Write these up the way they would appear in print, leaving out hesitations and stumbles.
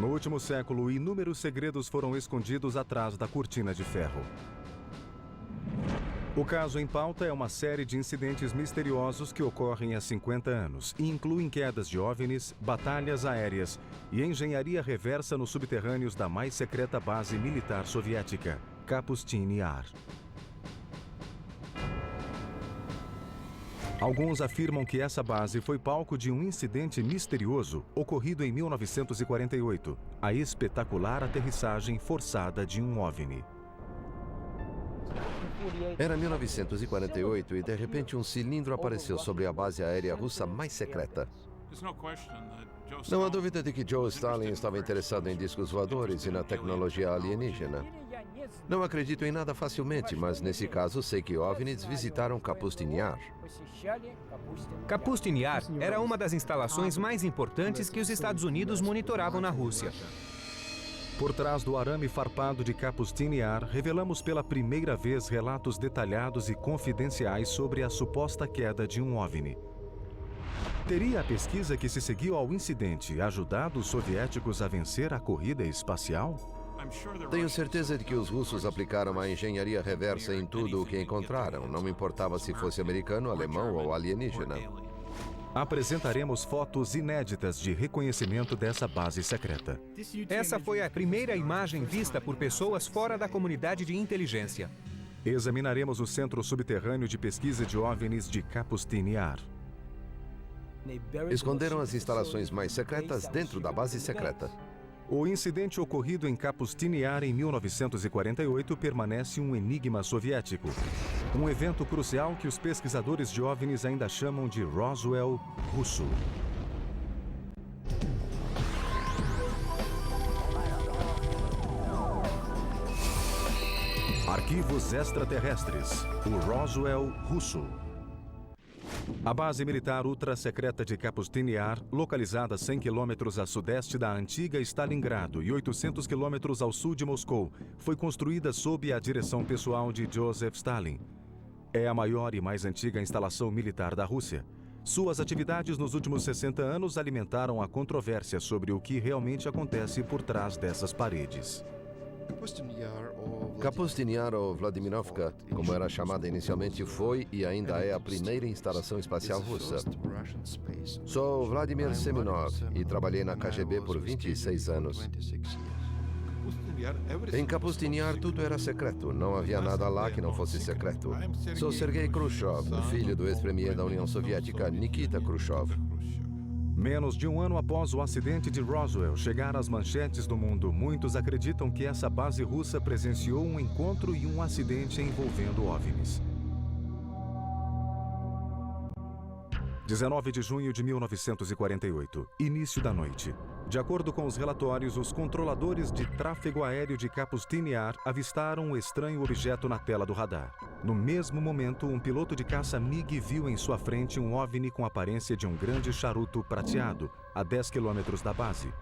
No último século, inúmeros segredos foram escondidos atrás da cortina de ferro. O caso em pauta é uma série de incidentes misteriosos que ocorrem há 50 anos e incluem quedas de OVNIs, batalhas aéreas e engenharia reversa nos subterrâneos da mais secreta base militar soviética, Kapustin Yar. Alguns afirmam que essa base foi palco de um incidente misterioso ocorrido em 1948, a espetacular aterrissagem forçada de um OVNI. Era 1948 e, de repente, um cilindro apareceu sobre a base aérea russa mais secreta. Não há dúvida de que Joe Stalin estava interessado em discos voadores e na tecnologia alienígena. Não acredito em nada facilmente, mas nesse caso sei que OVNIs visitaram Kapustin Yar. Kapustin Yar era uma das instalações mais importantes que os Estados Unidos monitoravam na Rússia. Por trás do arame farpado de Kapustin Yar, revelamos pela primeira vez relatos detalhados e confidenciais sobre a suposta queda de um OVNI. Teria a pesquisa que se seguiu ao incidente ajudado os soviéticos a vencer a corrida espacial? Tenho certeza de que os russos aplicaram a engenharia reversa em tudo o que encontraram, não me importava se fosse americano, alemão ou alienígena. Apresentaremos fotos inéditas de reconhecimento dessa base secreta. Essa foi a primeira imagem vista por pessoas fora da comunidade de inteligência. Examinaremos o Centro Subterrâneo de Pesquisa de OVNIs de Kapustin Yar. Esconderam as instalações mais secretas dentro da base secreta. O incidente ocorrido em Kapustin Yar em 1948 permanece um enigma soviético. Um evento crucial que os pesquisadores de OVNIs ainda chamam de Roswell russo. Arquivos extraterrestres. O Roswell russo. A base militar ultra-secreta de Kapustin Yar, localizada a 100 quilômetros a sudeste da antiga Stalingrado e 800 quilômetros ao sul de Moscou, foi construída sob a direção pessoal de Joseph Stalin. É a maior e mais antiga instalação militar da Rússia. Suas atividades nos últimos 60 anos alimentaram a controvérsia sobre o que realmente acontece por trás dessas paredes. Kapustin Yar, ou Vladimirovka, como era chamada inicialmente, foi e ainda é a primeira instalação espacial russa. Sou Vladimir Semenov e trabalhei na KGB por 26 anos. Em Kapustin Yar tudo era secreto, não havia nada lá que não fosse secreto. Sou Sergei Khrushchev, filho do ex-premier da União Soviética, Nikita Khrushchev. Menos de um ano após o acidente de Roswell chegar às manchetes do mundo, muitos acreditam que essa base russa presenciou um encontro e um acidente envolvendo OVNIs. 19 de junho de 1948, início da noite. De acordo com os relatórios, os controladores de tráfego aéreo de Kapustin Yar avistaram um estranho objeto na tela do radar. No mesmo momento, um piloto de caça MiG viu em sua frente um OVNI com aparência de um grande charuto prateado, a 10 quilômetros da base.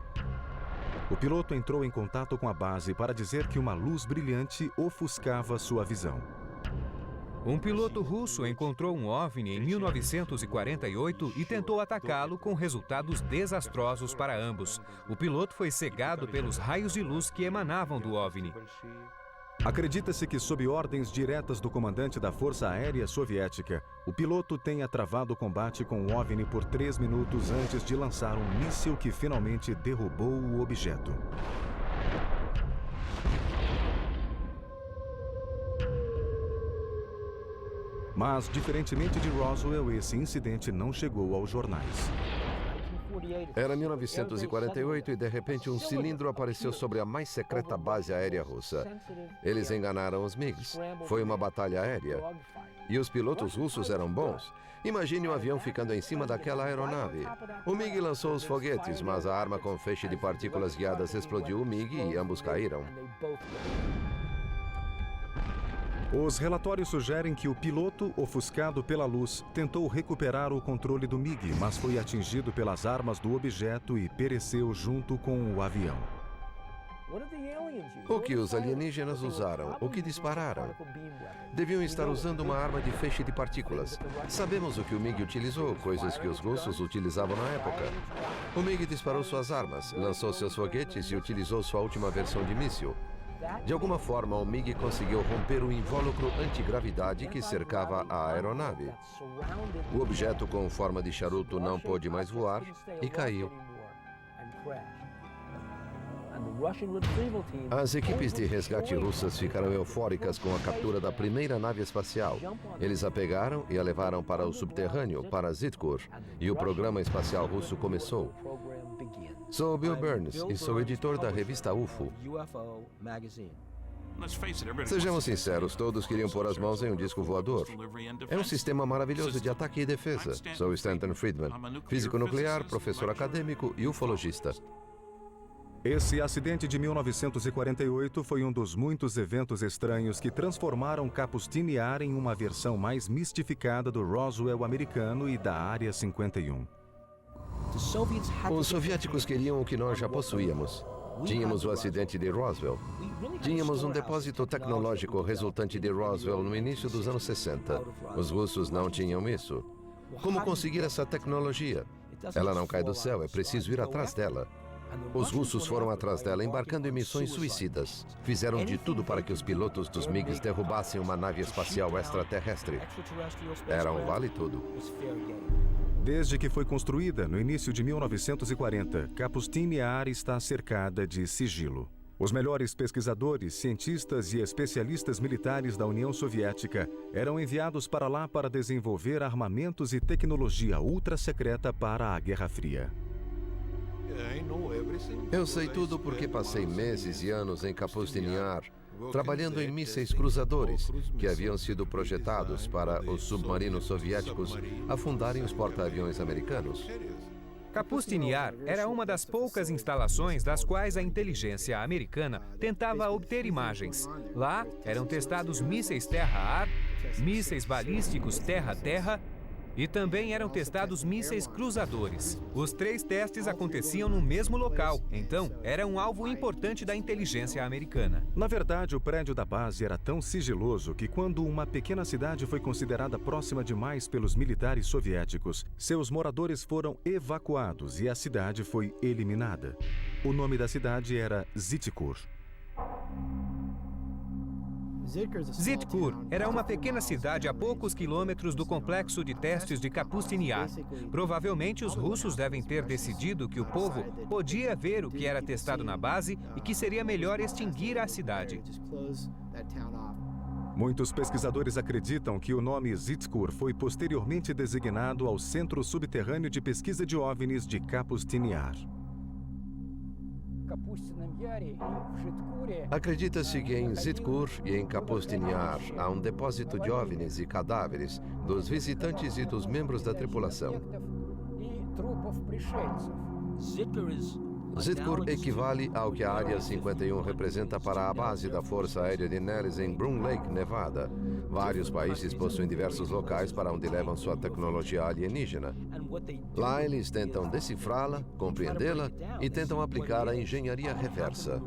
O piloto entrou em contato com a base para dizer que uma luz brilhante ofuscava sua visão. Um piloto russo encontrou um OVNI em 1948 e tentou atacá-lo com resultados desastrosos para ambos. O piloto foi cegado pelos raios de luz que emanavam do OVNI. Acredita-se que, sob ordens diretas do comandante da Força Aérea Soviética, o piloto tenha travado o combate com o OVNI por 3 minutos antes de lançar um míssil que finalmente derrubou o objeto. Mas, diferentemente de Roswell, esse incidente não chegou aos jornais. Era 1948 e, de repente, um cilindro apareceu sobre a mais secreta base aérea russa. Eles enganaram os MiGs. Foi uma batalha aérea. E os pilotos russos eram bons. Imagine um avião ficando em cima daquela aeronave. O MiG lançou os foguetes, mas a arma com feixe de partículas guiadas explodiu o MiG e ambos caíram. Os relatórios sugerem que o piloto, ofuscado pela luz, tentou recuperar o controle do MiG, mas foi atingido pelas armas do objeto e pereceu junto com o avião. O que os alienígenas usaram? O que dispararam? Deviam estar usando uma arma de feixe de partículas. Sabemos o que o MiG utilizou, coisas que os russos utilizavam na época. O MiG disparou suas armas, lançou seus foguetes e utilizou sua última versão de míssil. De alguma forma, o MiG conseguiu romper o invólucro antigravidade que cercava a aeronave. O objeto com forma de charuto não pôde mais voar e caiu. As equipes de resgate russas ficaram eufóricas com a captura da primeira nave espacial. Eles a pegaram e a levaram para o subterrâneo, para Zitkur, e o programa espacial russo começou. Sou Bill Burns e sou editor da revista UFO. Sejamos sinceros, todos queriam pôr as mãos em um disco voador. É um sistema maravilhoso de ataque e defesa. Sou Stanton Friedman, físico nuclear, professor acadêmico e ufologista. Esse acidente de 1948 foi um dos muitos eventos estranhos que transformaram Kapustini-Yar em uma versão mais mistificada do Roswell americano e da Área 51. Os soviéticos queriam o que nós já possuíamos. Tínhamos o acidente de Roswell. Tínhamos um depósito tecnológico resultante de Roswell no início dos anos 60. Os russos não tinham isso. Como conseguir essa tecnologia? Ela não cai do céu, é preciso ir atrás dela. Os russos foram atrás dela, embarcando em missões suicidas. Fizeram de tudo para que os pilotos dos MiGs derrubassem uma nave espacial extraterrestre. Era um vale-tudo. Desde que foi construída, no início de 1940, Kapustini-Yar está cercada de sigilo. Os melhores pesquisadores, cientistas e especialistas militares da União Soviética eram enviados para lá para desenvolver armamentos e tecnologia ultra-secreta para a Guerra Fria. Eu sei tudo porque passei meses e anos em Kapustini-Yar, trabalhando em mísseis cruzadores que haviam sido projetados para os submarinos soviéticos afundarem os porta-aviões americanos. Kapustini-Yar era uma das poucas instalações das quais a inteligência americana tentava obter imagens. Lá eram testados mísseis terra-ar, mísseis balísticos terra-terra e também eram testados mísseis cruzadores. Os 3 testes aconteciam no mesmo local, então era um alvo importante da inteligência americana. Na verdade, o prédio da base era tão sigiloso que quando uma pequena cidade foi considerada próxima demais pelos militares soviéticos, seus moradores foram evacuados e a cidade foi eliminada. O nome da cidade era Zitkur. Zitkur era uma pequena cidade a poucos quilômetros do complexo de testes de Kapustini-Yar. Provavelmente os russos devem ter decidido que o povo podia ver o que era testado na base e que seria melhor extinguir a cidade. Muitos pesquisadores acreditam que o nome Zitkur foi posteriormente designado ao Centro Subterrâneo de Pesquisa de OVNIs de Kapustini-Yar. Acredita-se que em Zitkur e em Kapustini-Yar há um depósito de OVNIs e cadáveres dos visitantes e dos membros da tripulação. Zitkur equivale ao que a Área 51 representa para a base da Força Aérea de Nellis em Broom Lake, Nevada. Vários países possuem diversos locais para onde levam sua tecnologia alienígena. Lá eles tentam decifrá-la, compreendê-la e tentam aplicar a engenharia reversa.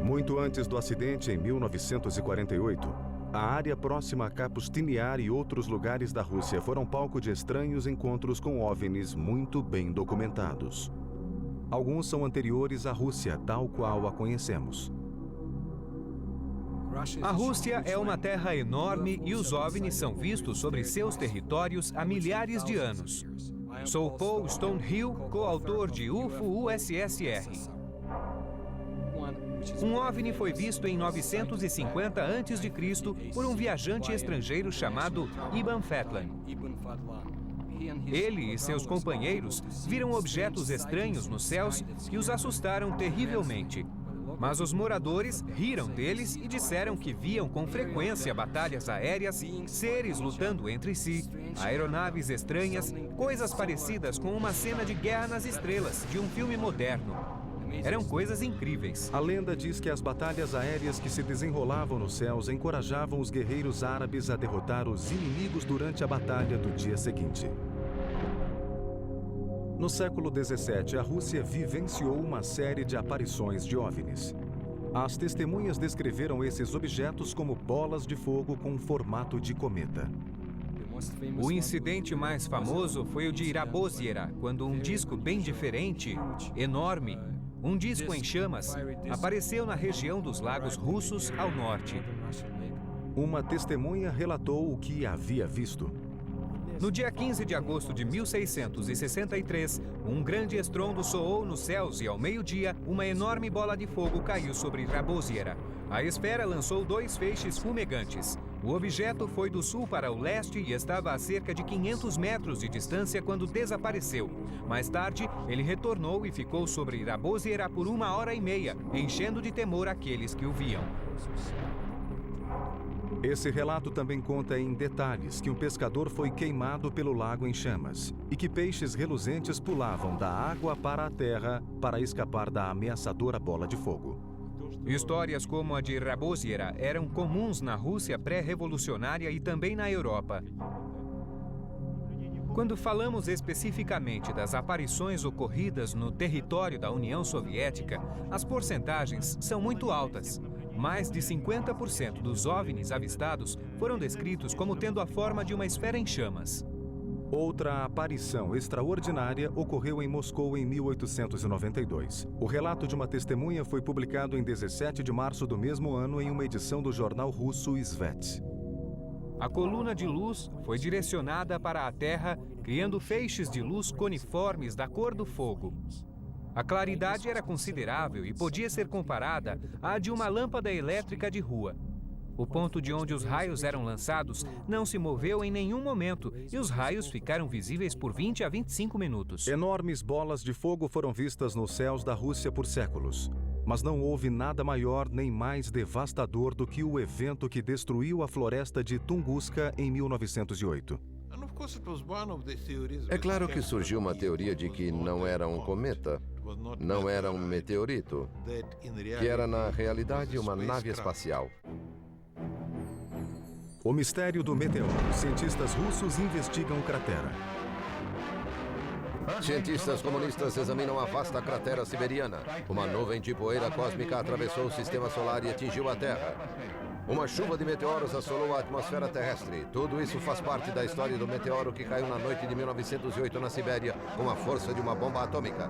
Muito antes do acidente, em 1948, a área próxima a Kapustini-Yar e outros lugares da Rússia foram palco de estranhos encontros com OVNIs muito bem documentados. Alguns são anteriores à Rússia, tal qual a conhecemos. A Rússia é uma terra enorme e os OVNIs são vistos sobre seus territórios há milhares de anos. Sou Paul Stonehill, coautor de UFO USSR. Um OVNI foi visto em 950 a.C. por um viajante estrangeiro chamado Ibn Fetlan. Ele e seus companheiros viram objetos estranhos nos céus que os assustaram terrivelmente. Mas os moradores riram deles e disseram que viam com frequência batalhas aéreas, seres lutando entre si, aeronaves estranhas, coisas parecidas com uma cena de Guerra nas Estrelas, de um filme moderno. Eram coisas incríveis. A lenda diz que as batalhas aéreas que se desenrolavam nos céus encorajavam os guerreiros árabes a derrotar os inimigos durante a batalha do dia seguinte. No século XVII, a Rússia vivenciou uma série de aparições de OVNIs. As testemunhas descreveram esses objetos como bolas de fogo com formato de cometa. O incidente mais famoso foi o de Rabozyera, quando um disco bem diferente, enorme, um disco em chamas, apareceu na região dos lagos russos ao norte. Uma testemunha relatou o que havia visto. No dia 15 de agosto de 1663, um grande estrondo soou nos céus e, ao meio-dia, uma enorme bola de fogo caiu sobre Rabozyera. A esfera lançou 2 feixes fumegantes. O objeto foi do sul para o leste e estava a cerca de 500 metros de distância quando desapareceu. Mais tarde, ele retornou e ficou sobre Rabozyera por 1h30, enchendo de temor aqueles que o viam. Esse relato também conta em detalhes que um pescador foi queimado pelo lago em chamas e que peixes reluzentes pulavam da água para a terra para escapar da ameaçadora bola de fogo. Histórias como a de Rabozyera eram comuns na Rússia pré-revolucionária e também na Europa. Quando falamos especificamente das aparições ocorridas no território da União Soviética, as porcentagens são muito altas. Mais de 50% dos OVNIs avistados foram descritos como tendo a forma de uma esfera em chamas. Outra aparição extraordinária ocorreu em Moscou em 1892. O relato de uma testemunha foi publicado em 17 de março do mesmo ano em uma edição do jornal russo Svet. A coluna de luz foi direcionada para a Terra, criando feixes de luz coniformes da cor do fogo. A claridade era considerável e podia ser comparada à de uma lâmpada elétrica de rua. O ponto de onde os raios eram lançados não se moveu em nenhum momento e os raios ficaram visíveis por 20 a 25 minutos. Enormes bolas de fogo foram vistas nos céus da Rússia por séculos. Mas não houve nada maior nem mais devastador do que o evento que destruiu a floresta de Tunguska em 1908. É claro que surgiu uma teoria de que não era um cometa, não era um meteorito, que era na realidade uma nave espacial. O mistério do meteoro. Cientistas russos investigam cratera. Cientistas comunistas examinam a vasta cratera siberiana. Uma nuvem de poeira cósmica atravessou o sistema solar e atingiu a Terra. Uma chuva de meteoros assolou a atmosfera terrestre. Tudo isso faz parte da história do meteoro que caiu na noite de 1908 na Sibéria com a força de uma bomba atômica.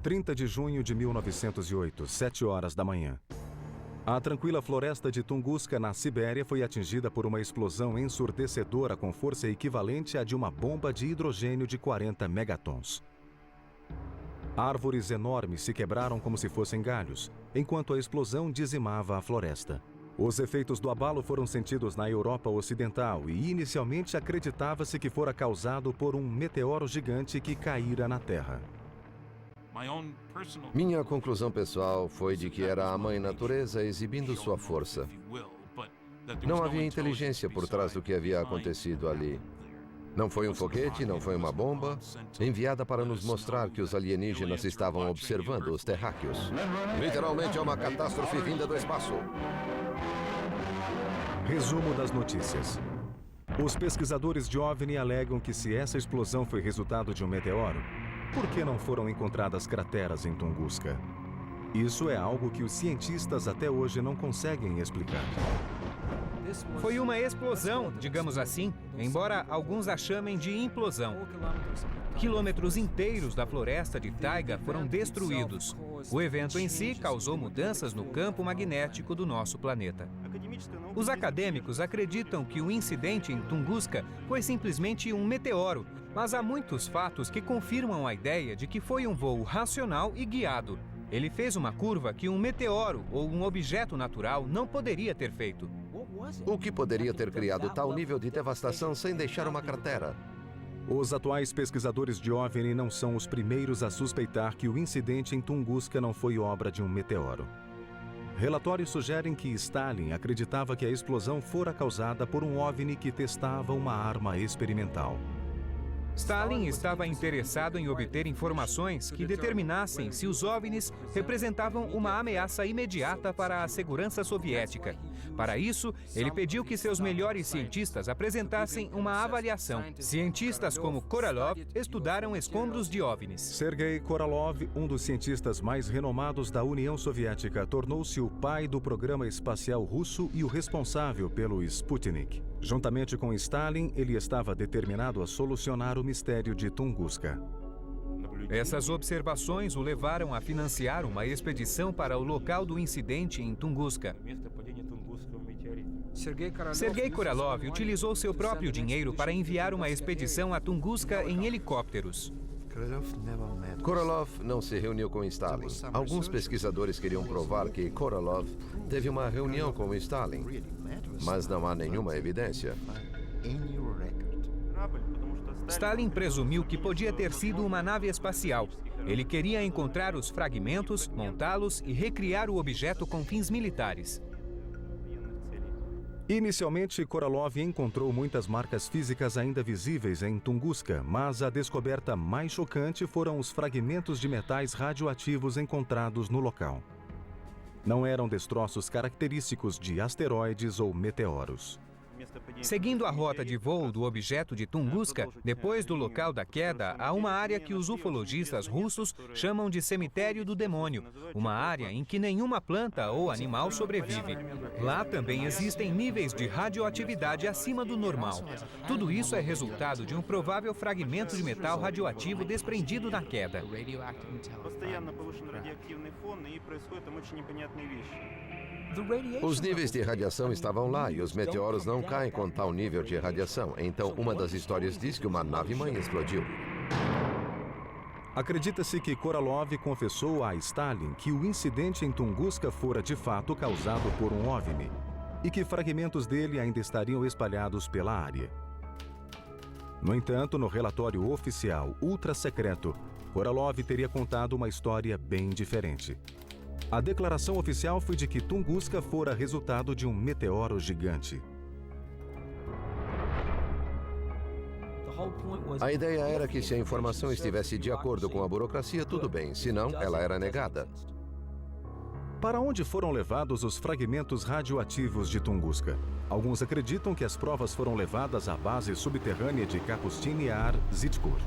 30 de junho de 1908, 7 horas da manhã. A tranquila floresta de Tunguska, na Sibéria, foi atingida por uma explosão ensurdecedora com força equivalente à de uma bomba de hidrogênio de 40 megatons. Árvores enormes se quebraram como se fossem galhos, enquanto a explosão dizimava a floresta. Os efeitos do abalo foram sentidos na Europa Ocidental e inicialmente acreditava-se que fora causado por um meteoro gigante que caíra na Terra. Minha conclusão pessoal foi de que era a mãe natureza exibindo sua força. Não havia inteligência por trás do que havia acontecido ali. Não foi um foguete, não foi uma bomba, enviada para nos mostrar que os alienígenas estavam observando os terráqueos. Literalmente é uma catástrofe vinda do espaço. Resumo das notícias. Os pesquisadores de OVNI alegam que se essa explosão foi resultado de um meteoro, por que não foram encontradas crateras em Tunguska? Isso é algo que os cientistas até hoje não conseguem explicar. Foi uma explosão, digamos assim, embora alguns a chamem de implosão. Quilômetros inteiros da floresta de taiga foram destruídos. O evento em si causou mudanças no campo magnético do nosso planeta. Os acadêmicos acreditam que o incidente em Tunguska foi simplesmente um meteoro, mas há muitos fatos que confirmam a ideia de que foi um voo racional e guiado. Ele fez uma curva que um meteoro ou um objeto natural não poderia ter feito. O que poderia ter criado tal nível de devastação sem deixar uma cratera? Os atuais pesquisadores de OVNI não são os primeiros a suspeitar que o incidente em Tunguska não foi obra de um meteoro. Relatórios sugerem que Stalin acreditava que a explosão fora causada por um OVNI que testava uma arma experimental. Stalin estava interessado em obter informações que determinassem se os OVNIs representavam uma ameaça imediata para a segurança soviética. Para isso, ele pediu que seus melhores cientistas apresentassem uma avaliação. Cientistas como Korolev estudaram escombros de OVNIs. Sergei Korolev, um dos cientistas mais renomados da União Soviética, tornou-se o pai do programa espacial russo e o responsável pelo Sputnik. Juntamente com Stalin, ele estava determinado a solucionar o mistério de Tunguska. Essas observações o levaram a financiar uma expedição para o local do incidente em Tunguska. Sergei Korolev utilizou seu próprio dinheiro para enviar uma expedição a Tunguska em helicópteros. Korolev não se reuniu com Stalin. Alguns pesquisadores queriam provar que Korolev teve uma reunião com Stalin, mas não há nenhuma evidência. Stalin presumiu que podia ter sido uma nave espacial. Ele queria encontrar os fragmentos, montá-los e recriar o objeto com fins militares. Inicialmente, Korolev encontrou muitas marcas físicas ainda visíveis em Tunguska, mas a descoberta mais chocante foram os fragmentos de metais radioativos encontrados no local. Não eram destroços característicos de asteroides ou meteoros. Seguindo a rota de voo do objeto de Tunguska, depois do local da queda, há uma área que os ufologistas russos chamam de cemitério do demônio, uma área em que nenhuma planta ou animal sobrevive. Lá também existem níveis de radioatividade acima do normal. Tudo isso é resultado de um provável fragmento de metal radioativo desprendido na queda. Os níveis de radiação estavam lá e os meteoros não caem com tal nível de radiação. Então, uma das histórias diz que uma nave-mãe explodiu. Acredita-se que Korolev confessou a Stalin que o incidente em Tunguska fora de fato causado por um OVNI e que fragmentos dele ainda estariam espalhados pela área. No entanto, no relatório oficial ultra-secreto, Korolev teria contado uma história bem diferente. A declaração oficial foi de que Tunguska fora resultado de um meteoro gigante. A ideia era que se a informação estivesse de acordo com a burocracia, tudo bem, senão ela era negada. Para onde foram levados os fragmentos radioativos de Tunguska? Alguns acreditam que as provas foram levadas à base subterrânea de Kapustin Yar, Zhitkur.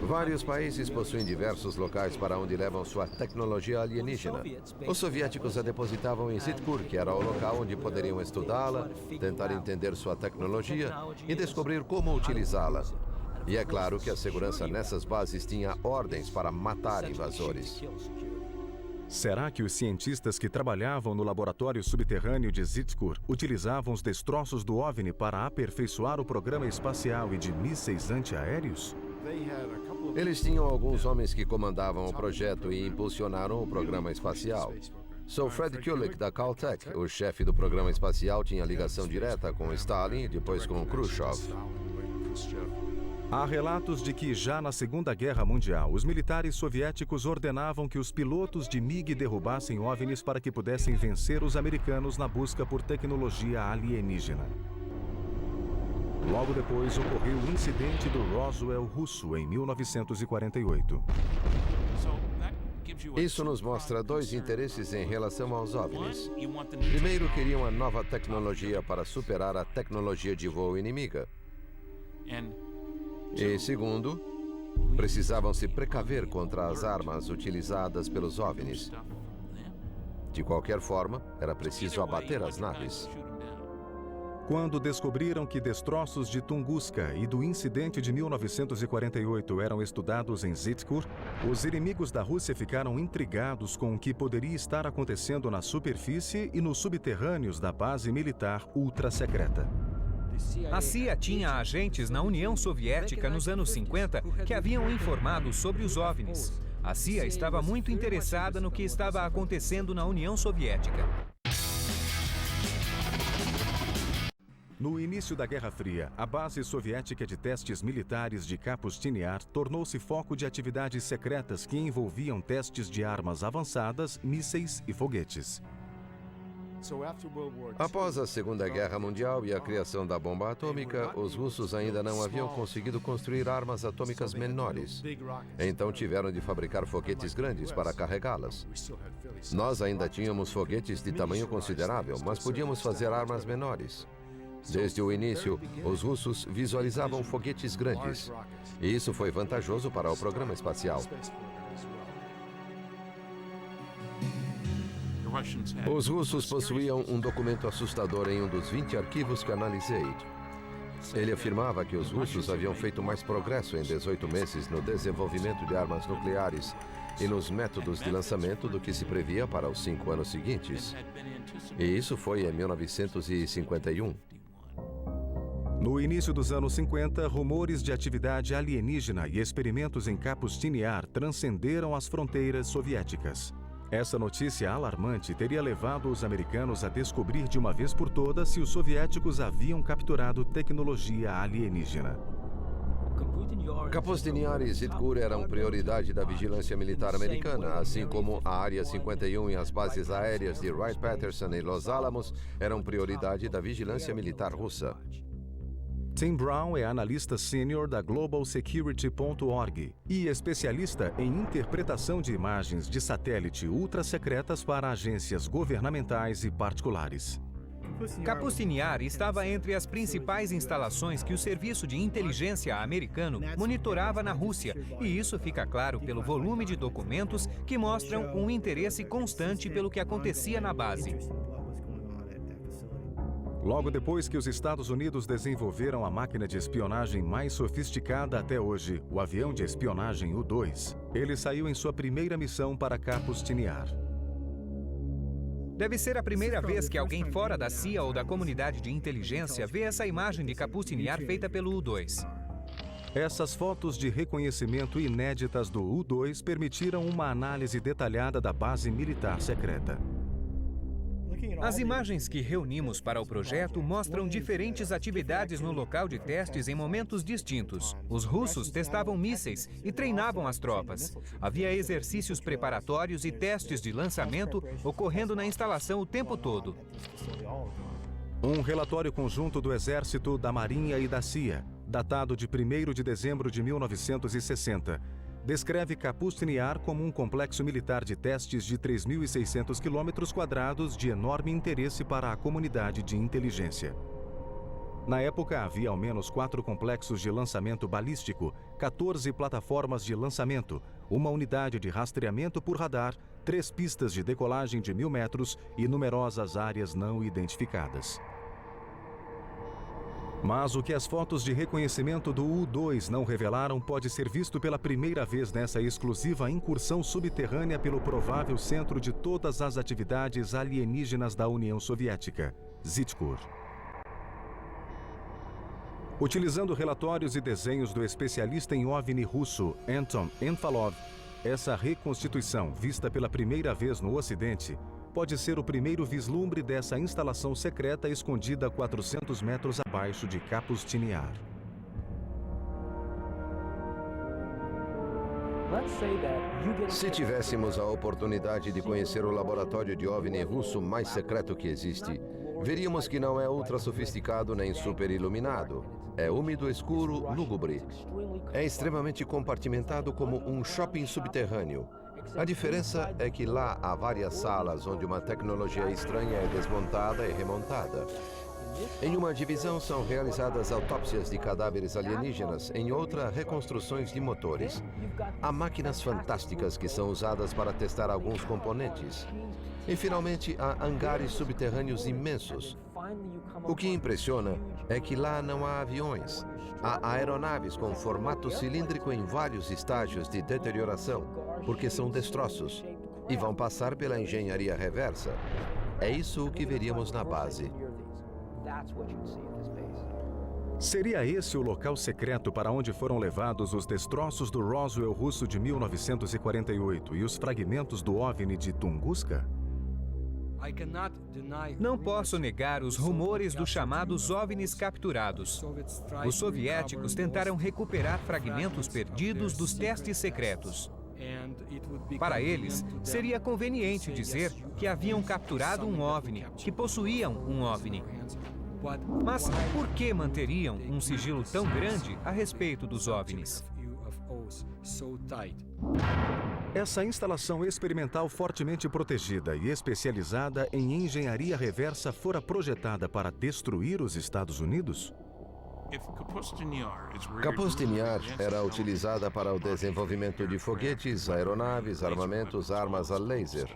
Vários países possuem diversos locais para onde levam sua tecnologia alienígena. Os soviéticos a depositavam em Zhitkur, que era o local onde poderiam estudá-la, tentar entender sua tecnologia e descobrir como utilizá-la. E é claro que a segurança nessas bases tinha ordens para matar invasores. Será que os cientistas que trabalhavam no laboratório subterrâneo de Zhitkur utilizavam os destroços do OVNI para aperfeiçoar o programa espacial e de mísseis antiaéreos? Eles tinham alguns homens que comandavam o projeto e impulsionaram o programa espacial. Sir Fred Kulik, da Caltech, o chefe do programa espacial, tinha ligação direta com Stalin e depois com Khrushchev. Há relatos de que, já na Segunda Guerra Mundial, os militares soviéticos ordenavam que os pilotos de MiG derrubassem OVNIs para que pudessem vencer os americanos na busca por tecnologia alienígena. Logo depois, ocorreu o incidente do Roswell russo, em 1948. Isso nos mostra dois interesses em relação aos OVNIs. Primeiro, queriam a nova tecnologia para superar a tecnologia de voo inimiga. E segundo, precisavam se precaver contra as armas utilizadas pelos OVNIs. De qualquer forma, era preciso abater as naves. Quando descobriram que destroços de Tunguska e do incidente de 1948 eram estudados em Zhitkur, os inimigos da Rússia ficaram intrigados com o que poderia estar acontecendo na superfície e nos subterrâneos da base militar ultra-secreta. A CIA tinha agentes na União Soviética nos anos 50 que haviam informado sobre os OVNIs. A CIA estava muito interessada no que estava acontecendo na União Soviética. No início da Guerra Fria, a base soviética de testes militares de Kapustin Yar tornou-se foco de atividades secretas que envolviam testes de armas avançadas, mísseis e foguetes. Após a Segunda Guerra Mundial e a criação da bomba atômica, os russos ainda não haviam conseguido construir armas atômicas menores. Então tiveram de fabricar foguetes grandes para carregá-las. Nós ainda tínhamos foguetes de tamanho considerável, mas podíamos fazer armas menores. Desde o início, os russos visualizavam foguetes grandes. E isso foi vantajoso para o programa espacial. Os russos possuíam um documento assustador em um dos 20 arquivos que analisei. Ele afirmava que os russos haviam feito mais progresso em 18 meses no desenvolvimento de armas nucleares e nos métodos de lançamento do que se previa para os 5 anos seguintes. E isso foi em 1951. No início dos anos 50, rumores de atividade alienígena e experimentos em Kapustin-Yar transcenderam as fronteiras soviéticas. Essa notícia alarmante teria levado os americanos a descobrir de uma vez por todas se os soviéticos haviam capturado tecnologia alienígena. Kapustin-Yar e Zitkur eram prioridade da vigilância militar americana, assim como a Área 51 e as bases aéreas de Wright-Patterson e Los Alamos eram prioridade da vigilância militar russa. Tim Brown é analista sênior da GlobalSecurity.org e especialista em interpretação de imagens de satélite ultra-secretas para agências governamentais e particulares. Kapustin-Yar estava entre as principais instalações que o Serviço de Inteligência americano monitorava na Rússia, e isso fica claro pelo volume de documentos que mostram um interesse constante pelo que acontecia na base. Logo depois que os Estados Unidos desenvolveram a máquina de espionagem mais sofisticada até hoje, o avião de espionagem U-2, ele saiu em sua primeira missão para Kapustin-Yar. Deve ser a primeira vez que alguém fora da CIA ou da comunidade de inteligência vê essa imagem de Kapustin-Yar feita pelo U-2. Essas fotos de reconhecimento inéditas do U-2 permitiram uma análise detalhada da base militar secreta. As imagens que reunimos para o projeto mostram diferentes atividades no local de testes em momentos distintos. Os russos testavam mísseis e treinavam as tropas. Havia exercícios preparatórios e testes de lançamento ocorrendo na instalação o tempo todo. Um relatório conjunto do Exército, da Marinha e da CIA, datado de 1º de dezembro de 1960, descreve Kapustin-Yar como um complexo militar de testes de 3.600 km² de enorme interesse para a comunidade de inteligência. Na época, havia ao menos 4 complexos de lançamento balístico, 14 plataformas de lançamento, uma unidade de rastreamento por radar, 3 pistas de decolagem de 1.000 metros e numerosas áreas não identificadas. Mas o que as fotos de reconhecimento do U-2 não revelaram pode ser visto pela primeira vez nessa exclusiva incursão subterrânea pelo provável centro de todas as atividades alienígenas da União Soviética, Zitkur. Utilizando relatórios e desenhos do especialista em OVNI russo Anton Enfalov, essa reconstituição, vista pela primeira vez no Ocidente, pode ser o primeiro vislumbre dessa instalação secreta escondida a 400 metros abaixo de Kapustin-Yar. Se tivéssemos a oportunidade de conhecer o laboratório de OVNI russo mais secreto que existe, veríamos que não é ultra sofisticado nem super iluminado. É úmido, escuro, lúgubre. É extremamente compartimentado como um shopping subterrâneo. A diferença é que lá há várias salas onde uma tecnologia estranha é desmontada e remontada. Em uma divisão são realizadas autópsias de cadáveres alienígenas, em outra, reconstruções de motores. Há máquinas fantásticas que são usadas para testar alguns componentes. E, finalmente, há hangares subterrâneos imensos. O que impressiona é que lá não há aviões. Há aeronaves com formato cilíndrico em vários estágios de deterioração, porque são destroços, e vão passar pela engenharia reversa. É isso o que veríamos na base. Seria esse o local secreto para onde foram levados os destroços do Roswell russo de 1948 e os fragmentos do OVNI de Tunguska? Não posso negar os rumores dos chamados OVNIs capturados. Os soviéticos tentaram recuperar fragmentos perdidos dos testes secretos. Para eles, seria conveniente dizer que haviam capturado um OVNI, que possuíam um OVNI. Mas por que manteriam um sigilo tão grande a respeito dos OVNIs? Essa instalação experimental fortemente protegida e especializada em engenharia reversa fora projetada para destruir os Estados Unidos? Kapustin-Yar era utilizada para o desenvolvimento de foguetes, aeronaves, armamentos, armas a laser.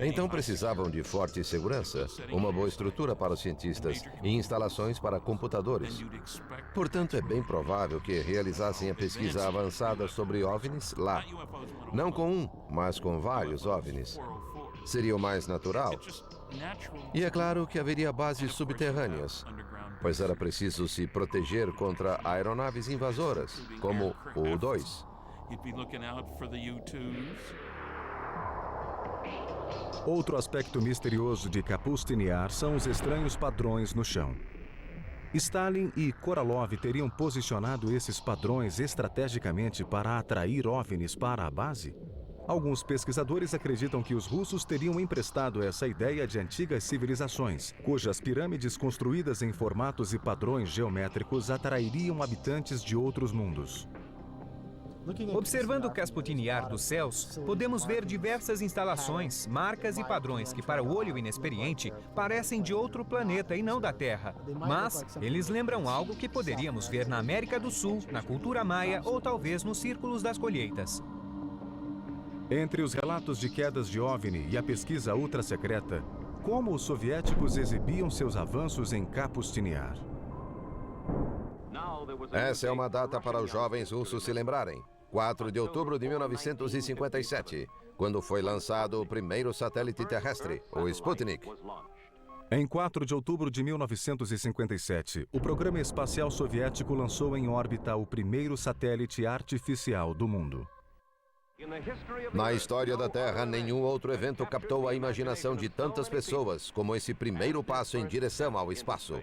Então precisavam de forte segurança, uma boa estrutura para os cientistas e instalações para computadores. Portanto, é bem provável que realizassem a pesquisa avançada sobre OVNIs lá. Não com um, mas com vários OVNIs. Seria o mais natural. E é claro que haveria bases subterrâneas, pois era preciso se proteger contra aeronaves invasoras, como o U-2. Outro aspecto misterioso de Kapustin-Yar são os estranhos padrões no chão. Stalin e Korolev teriam posicionado esses padrões estrategicamente para atrair OVNIs para a base? Alguns pesquisadores acreditam que os russos teriam emprestado essa ideia de antigas civilizações, cujas pirâmides construídas em formatos e padrões geométricos atrairiam habitantes de outros mundos. Observando Kapustin-Yar dos céus, podemos ver diversas instalações, marcas e padrões que, para o olho inexperiente, parecem de outro planeta e não da Terra. Mas eles lembram algo que poderíamos ver na América do Sul, na cultura maia ou talvez nos círculos das colheitas. Entre os relatos de quedas de OVNI e a pesquisa ultra-secreta, como os soviéticos exibiam seus avanços em Kapustin-Yar? Essa é uma data para os jovens russos se lembrarem. 4 de outubro de 1957, quando foi lançado o primeiro satélite terrestre, o Sputnik. Em 4 de outubro de 1957, o programa espacial soviético lançou em órbita o primeiro satélite artificial do mundo. Na história da Terra, nenhum outro evento captou a imaginação de tantas pessoas como esse primeiro passo em direção ao espaço.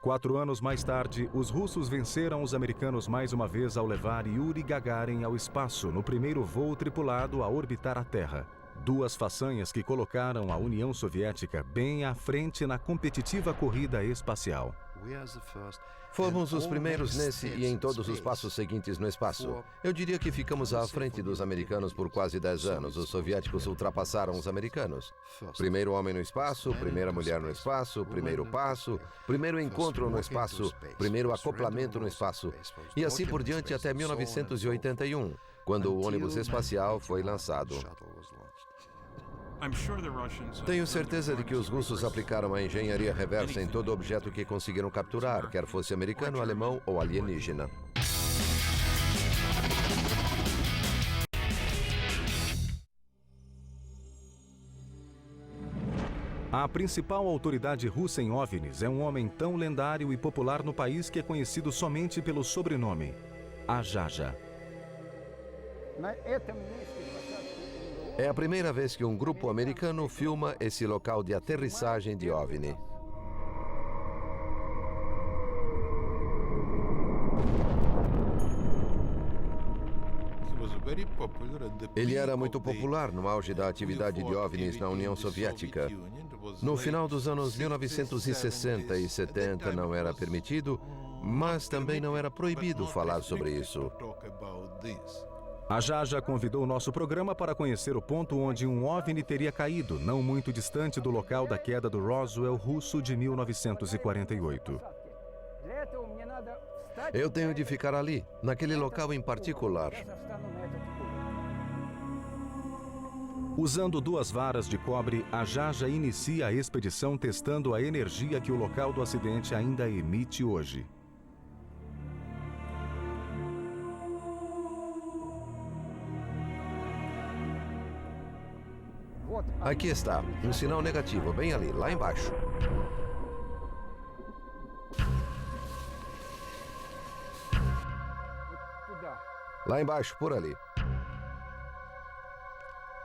4 anos mais tarde, os russos venceram os americanos mais uma vez ao levar Yuri Gagarin ao espaço no primeiro voo tripulado a orbitar a Terra. 2 façanhas que colocaram a União Soviética bem à frente na competitiva corrida espacial. Fomos os primeiros nesse e em todos os passos seguintes no espaço. Eu diria que ficamos à frente dos americanos por quase 10 anos. Os soviéticos ultrapassaram os americanos. Primeiro homem no espaço, primeira mulher no espaço, primeiro passo, primeiro encontro no espaço, primeiro acoplamento no espaço. E assim por diante até 1981, quando o ônibus espacial foi lançado. Tenho certeza de que os russos aplicaram a engenharia reversa em todo objeto que conseguiram capturar, quer fosse americano, alemão ou alienígena. A principal autoridade russa em OVNIs é um homem tão lendário e popular no país que é conhecido somente pelo sobrenome, Ajaja. É a primeira vez que um grupo americano filma esse local de aterrissagem de OVNI. Ele era muito popular no auge da atividade de OVNIs na União Soviética. No final dos anos 1960 e 70 não era permitido, mas também não era proibido falar sobre isso. Ajaja convidou o nosso programa para conhecer o ponto onde um OVNI teria caído, não muito distante do local da queda do Roswell russo de 1948. Eu tenho de ficar ali, naquele local em particular. Usando 2 varas de cobre, Ajaja inicia a expedição testando a energia que o local do acidente ainda emite hoje. Aqui está, um sinal negativo, bem ali, lá embaixo. Lá embaixo, por ali.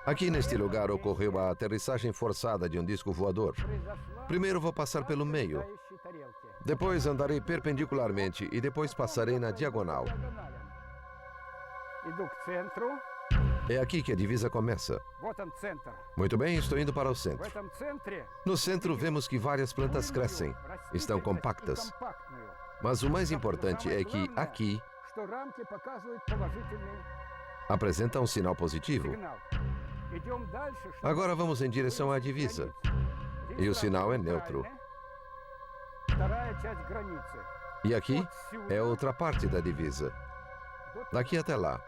Aqui neste lugar ocorreu a aterrissagem forçada de um disco voador. Primeiro vou passar pelo meio. Depois andarei perpendicularmente e depois passarei na diagonal. É aqui que a divisa começa. Muito bem, estou indo para o centro. No centro vemos que várias plantas crescem, estão compactas. Mas o mais importante é que aqui apresenta um sinal positivo. Agora vamos em direção à divisa. E o sinal é neutro. E aqui é outra parte da divisa. Daqui até lá.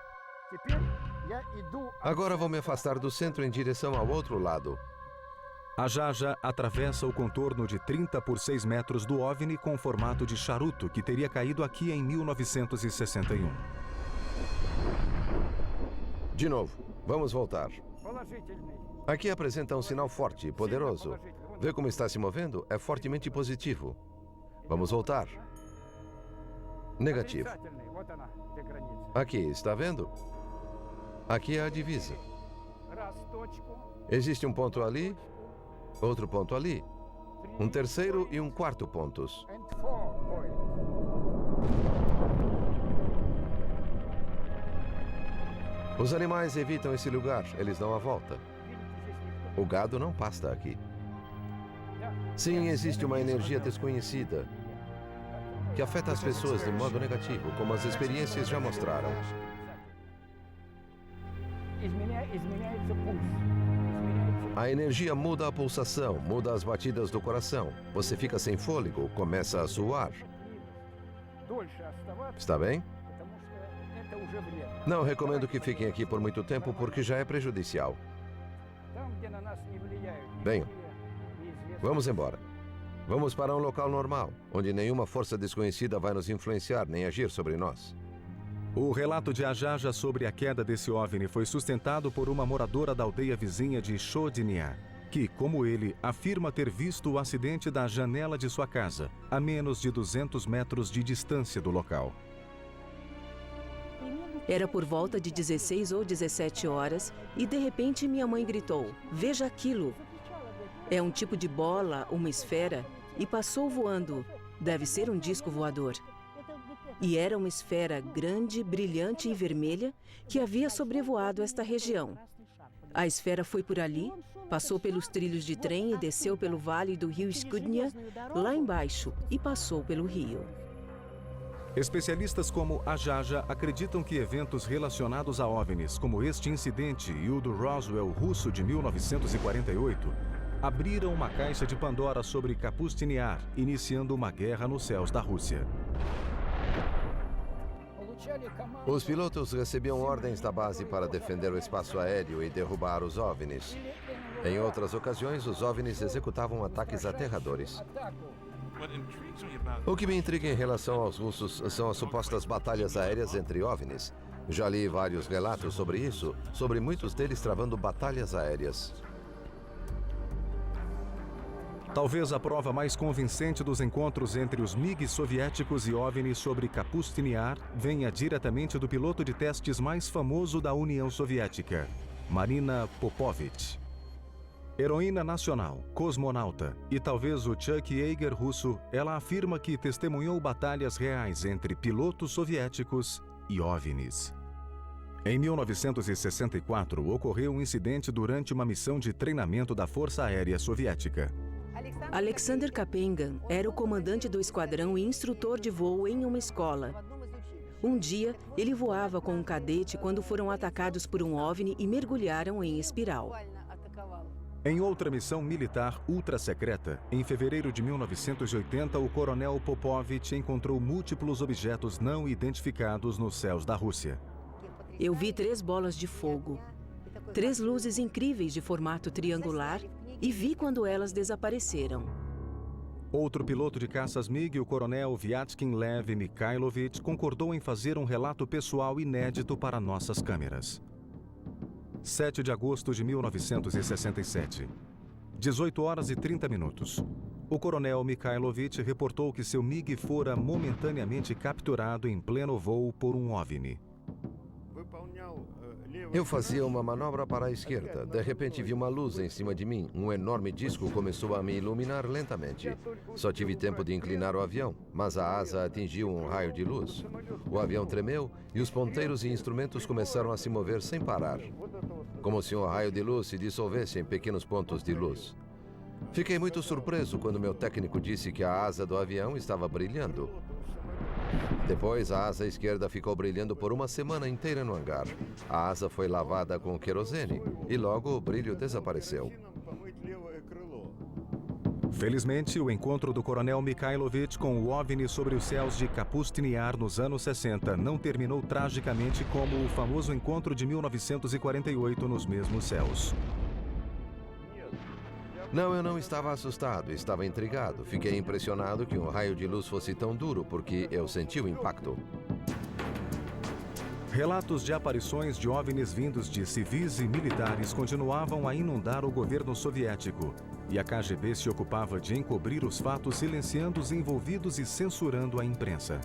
Agora vou me afastar do centro em direção ao outro lado. A Jaja atravessa o contorno de 30 por 6 metros do OVNI com formato de charuto que teria caído aqui em 1961. De novo, vamos voltar. Aqui apresenta um sinal forte e poderoso. Vê como está se movendo? É fortemente positivo. Vamos voltar. Negativo. Aqui, está vendo? Aqui é a divisa. Existe um ponto ali, outro ponto ali, um terceiro e um quarto pontos. Os animais evitam esse lugar, eles dão a volta. O gado não pasta aqui. Sim, existe uma energia desconhecida que afeta as pessoas de modo negativo, como as experiências já mostraram. A energia muda a pulsação, muda as batidas do coração. Você fica sem fôlego, começa a suar. Está bem? Não recomendo que fiquem aqui por muito tempo porque já é prejudicial. Venham. Vamos embora. Vamos para um local normal, onde nenhuma força desconhecida vai nos influenciar nem agir sobre nós. O relato de Ajaja sobre a queda desse OVNI foi sustentado por uma moradora da aldeia vizinha de Chodinia, que, como ele, afirma ter visto o acidente da janela de sua casa, a menos de 200 metros de distância do local. Era por volta de 16 ou 17 horas e, de repente, minha mãe gritou: "Veja aquilo! É um tipo de bola, uma esfera, e passou voando. Deve ser um disco voador." E era uma esfera grande, brilhante e vermelha que havia sobrevoado esta região. A esfera foi por ali, passou pelos trilhos de trem e desceu pelo vale do rio Skudnia, lá embaixo, e passou pelo rio. Especialistas como Ajaja acreditam que eventos relacionados a OVNIs, como este incidente e o do Roswell russo de 1948, abriram uma caixa de Pandora sobre Kapustiniar, iniciando uma guerra nos céus da Rússia. Os pilotos recebiam ordens da base para defender o espaço aéreo e derrubar os OVNIs. Em outras ocasiões, os OVNIs executavam ataques aterradores. O que me intriga em relação aos russos são as supostas batalhas aéreas entre OVNIs. Já li vários relatos sobre isso, sobre muitos deles travando batalhas aéreas. Talvez a prova mais convincente dos encontros entre os MiG soviéticos e OVNIs sobre Kapustiniar venha diretamente do piloto de testes mais famoso da União Soviética, Marina Popovich. Heroína nacional, cosmonauta e talvez o Chuck Yeager russo, ela afirma que testemunhou batalhas reais entre pilotos soviéticos e OVNIs. Em 1964, ocorreu um incidente durante uma missão de treinamento da Força Aérea Soviética. Alexander Kapengan era o comandante do esquadrão e instrutor de voo em uma escola. Um dia, ele voava com um cadete quando foram atacados por um OVNI e mergulharam em espiral. Em outra missão militar ultra-secreta, em fevereiro de 1980, o coronel Popovich encontrou múltiplos objetos não identificados nos céus da Rússia. Eu vi 3 bolas de fogo, 3 luzes incríveis de formato triangular e vi quando elas desapareceram. Outro piloto de caças MiG, o coronel Vyatkin Lev Mikhailovich, concordou em fazer um relato pessoal inédito para nossas câmeras. 7 de agosto de 1967. 18 horas e 30 minutos. O coronel Mikhailovich reportou que seu MiG fora momentaneamente capturado em pleno voo por um OVNI. Eu fazia uma manobra para a esquerda. De repente vi uma luz em cima de mim. Um enorme disco começou a me iluminar lentamente. Só tive tempo de inclinar o avião, mas a asa atingiu um raio de luz. O avião tremeu e os ponteiros e instrumentos começaram a se mover sem parar, como se um raio de luz se dissolvesse em pequenos pontos de luz. Fiquei muito surpreso quando meu técnico disse que a asa do avião estava brilhando. Depois, a asa esquerda ficou brilhando por uma semana inteira no hangar. A asa foi lavada com querosene e logo o brilho desapareceu. Felizmente, o encontro do coronel Mikhailovich com o OVNI sobre os céus de Kapustin Yar nos anos 60 não terminou tragicamente como o famoso encontro de 1948 nos mesmos céus. Não, eu não estava assustado, estava intrigado. Fiquei impressionado que um raio de luz fosse tão duro, porque eu senti o impacto. Relatos de aparições de OVNIs vindos de civis e militares continuavam a inundar o governo soviético, e a KGB se ocupava de encobrir os fatos, silenciando os envolvidos e censurando a imprensa.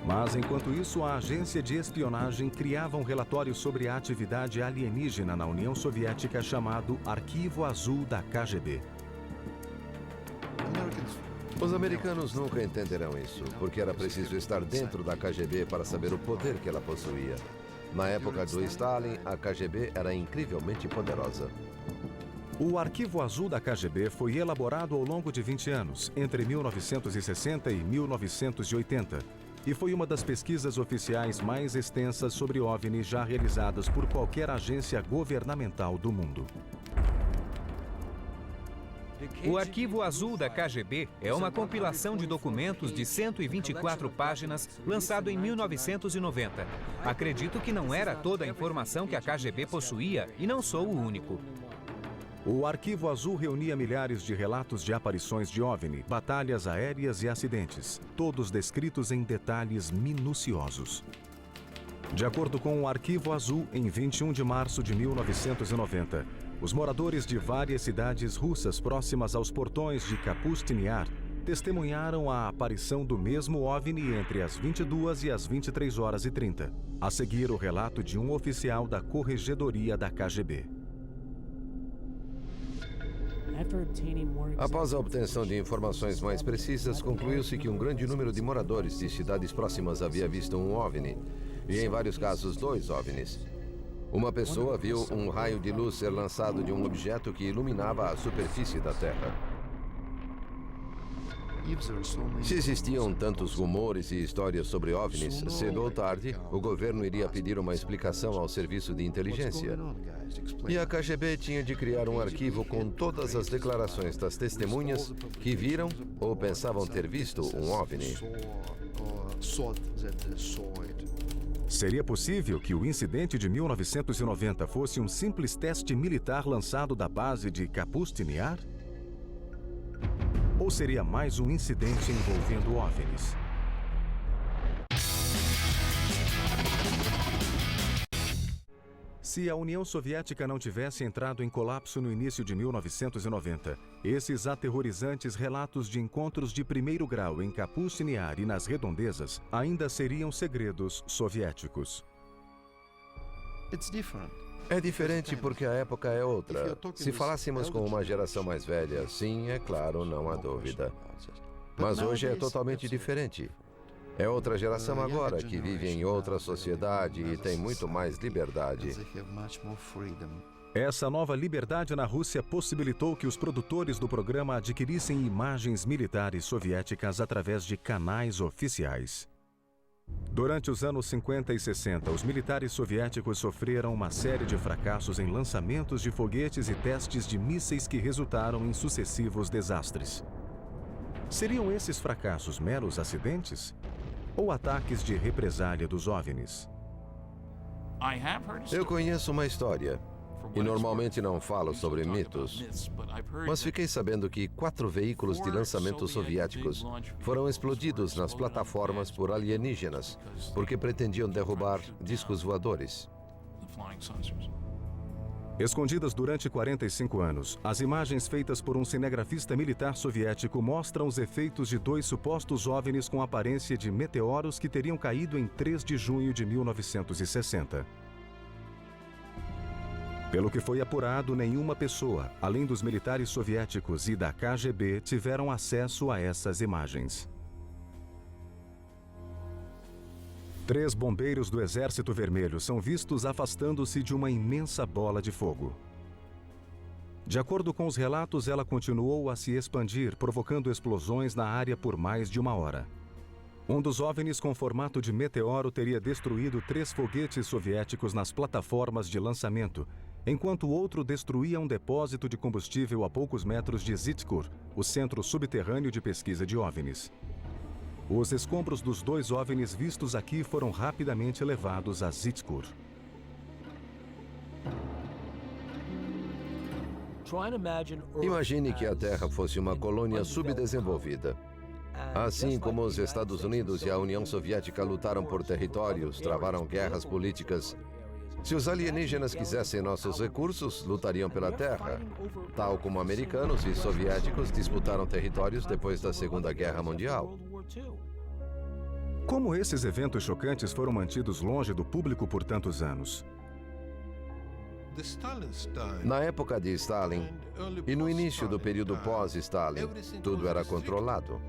Mas, enquanto isso, a agência de espionagem criava um relatório sobre a atividade alienígena na União Soviética chamado Arquivo Azul da KGB. Os americanos nunca entenderão isso, porque era preciso estar dentro da KGB para saber o poder que ela possuía. Na época do Stalin, a KGB era incrivelmente poderosa. O Arquivo Azul da KGB foi elaborado ao longo de 20 anos, entre 1960 e 1980, e foi uma das pesquisas oficiais mais extensas sobre OVNI já realizadas por qualquer agência governamental do mundo. O Arquivo Azul da KGB é uma compilação de documentos de 124 páginas, lançado em 1990. Acredito que não era toda a informação que a KGB possuía e não sou o único. O Arquivo Azul reunia milhares de relatos de aparições de OVNI, batalhas aéreas e acidentes, todos descritos em detalhes minuciosos. De acordo com o Arquivo Azul, em 21 de março de 1990, os moradores de várias cidades russas próximas aos portões de Kapustin Yar testemunharam a aparição do mesmo OVNI entre as 22 e as 23h30, a seguir o relato de um oficial da Corregedoria da KGB. Após a obtenção de informações mais precisas, concluiu-se que um grande número de moradores de cidades próximas havia visto um OVNI, e em vários casos 2 OVNIs. Uma pessoa viu um raio de luz ser lançado de um objeto que iluminava a superfície da Terra. Se existiam tantos rumores e histórias sobre OVNIs, cedo ou tarde, o governo iria pedir uma explicação ao serviço de inteligência. E a KGB tinha de criar um arquivo com todas as declarações das testemunhas que viram ou pensavam ter visto um OVNI. Seria possível que o incidente de 1990 fosse um simples teste militar lançado da base de Kapustin Yar? Ou seria mais um incidente envolvendo OVNIs? Se a União Soviética não tivesse entrado em colapso no início de 1990, esses aterrorizantes relatos de encontros de primeiro grau em Kapustin Yar e nas redondezas ainda seriam segredos soviéticos. É diferente porque a época é outra. Se falássemos com uma geração mais velha, sim, é claro, não há dúvida. Mas hoje é totalmente diferente. É outra geração agora que vive em outra sociedade e tem muito mais liberdade. Essa nova liberdade na Rússia possibilitou que os produtores do programa adquirissem imagens militares soviéticas através de canais oficiais. Durante os anos 50 e 60, os militares soviéticos sofreram uma série de fracassos em lançamentos de foguetes e testes de mísseis que resultaram em sucessivos desastres. Seriam esses fracassos meros acidentes? Ou ataques de represália dos OVNIs? Eu conheço uma história, e normalmente não falo sobre mitos, mas fiquei sabendo que 4 veículos de lançamento soviéticos foram explodidos nas plataformas por alienígenas, porque pretendiam derrubar discos voadores. Escondidas durante 45 anos, as imagens feitas por um cinegrafista militar soviético mostram os efeitos de 2 supostos OVNIs com aparência de meteoros que teriam caído em 3 de junho de 1960. Pelo que foi apurado, nenhuma pessoa, além dos militares soviéticos e da KGB, tiveram acesso a essas imagens. 3 bombeiros do Exército Vermelho são vistos afastando-se de uma imensa bola de fogo. De acordo com os relatos, ela continuou a se expandir, provocando explosões na área por mais de 1 hora. Um dos OVNIs com formato de meteoro teria destruído 3 foguetes soviéticos nas plataformas de lançamento, enquanto o outro destruía um depósito de combustível a poucos metros de Zhitkur, o centro subterrâneo de pesquisa de OVNIs. Os escombros dos 2 OVNIs vistos aqui foram rapidamente levados a Zhitkur. Imagine que a Terra fosse uma colônia subdesenvolvida. Assim como os Estados Unidos e a União Soviética lutaram por territórios, travaram guerras políticas, se os alienígenas quisessem nossos recursos, lutariam pela Terra, tal como americanos e soviéticos disputaram territórios depois da Segunda Guerra Mundial. Como esses eventos chocantes foram mantidos longe do público por tantos anos? Na época de Stalin e no início do período pós-Stalin, tudo era controlado.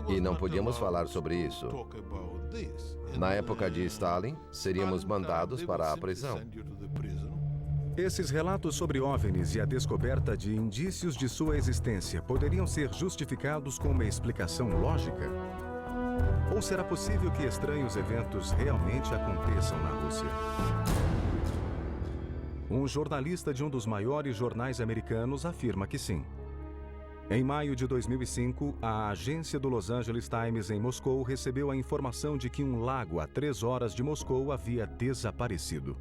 E não podíamos falar sobre isso. Na época de Stalin, seríamos mandados para a prisão. Esses relatos sobre OVNIs e a descoberta de indícios de sua existência poderiam ser justificados com uma explicação lógica? Ou será possível que estranhos eventos realmente aconteçam na Rússia? Um jornalista de um dos maiores jornais americanos afirma que sim. Em maio de 2005, a agência do Los Angeles Times em Moscou recebeu a informação de que um lago a 3 horas de Moscou havia desaparecido.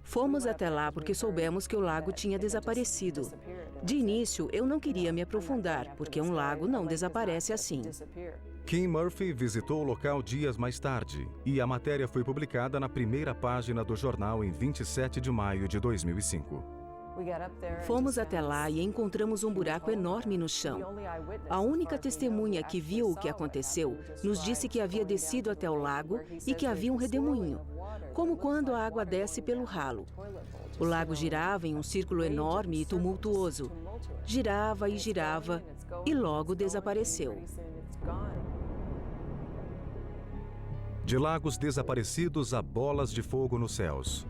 Fomos até lá porque soubemos que o lago tinha desaparecido. De início, eu não queria me aprofundar, porque um lago não desaparece assim. Kim Murphy visitou o local dias mais tarde e a matéria foi publicada na primeira página do jornal em 27 de maio de 2005. Fomos até lá e encontramos um buraco enorme no chão. A única testemunha que viu o que aconteceu nos disse que havia descido até o lago e que havia um redemoinho, como quando a água desce pelo ralo. O lago girava em um círculo enorme e tumultuoso. Girava e girava e logo desapareceu. De lagos desaparecidos a bolas de fogo nos céus.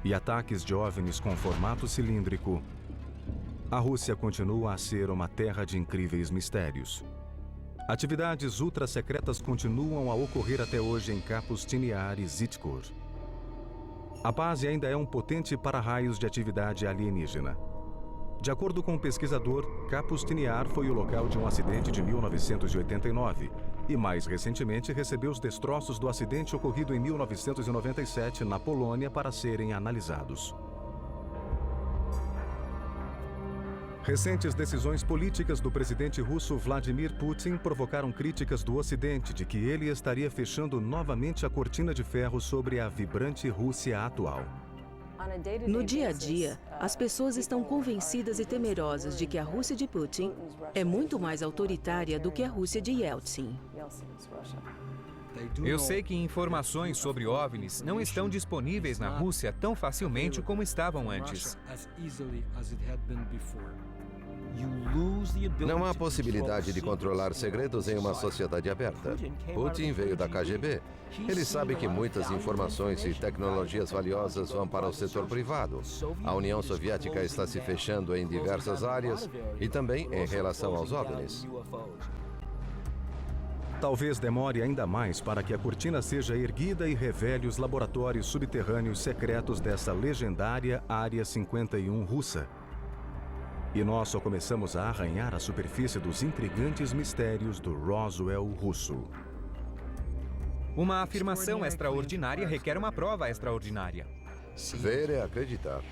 E ataques de OVNIs com formato cilíndrico, a Rússia continua a ser uma terra de incríveis mistérios. Atividades ultra-secretas continuam a ocorrer até hoje em Kapustin Yar e Zhitkur. A base ainda é um potente para-raios de atividade alienígena. De acordo com o pesquisador, Kapustin Yar foi o local de um acidente de 1989 e, mais recentemente, recebeu os destroços do acidente ocorrido em 1997 na Polônia para serem analisados. Recentes decisões políticas do presidente russo Vladimir Putin provocaram críticas do Ocidente de que ele estaria fechando novamente a cortina de ferro sobre a vibrante Rússia atual. No dia a dia, as pessoas estão convencidas e temerosas de que a Rússia de Putin é muito mais autoritária do que a Rússia de Yeltsin. Eu sei que informações sobre OVNIs não estão disponíveis na Rússia tão facilmente como estavam antes. Não há possibilidade de controlar segredos em uma sociedade aberta. Putin veio da KGB. Ele sabe que muitas informações e tecnologias valiosas vão para o setor privado. A União Soviética está se fechando em diversas áreas e também em relação aos OVNIs. Talvez demore ainda mais para que a cortina seja erguida e revele os laboratórios subterrâneos secretos dessa legendária Área 51 russa. E nós só começamos a arranhar a superfície dos intrigantes mistérios do Roswell russo. Uma afirmação extraordinária requer uma prova extraordinária. Ver é acreditar.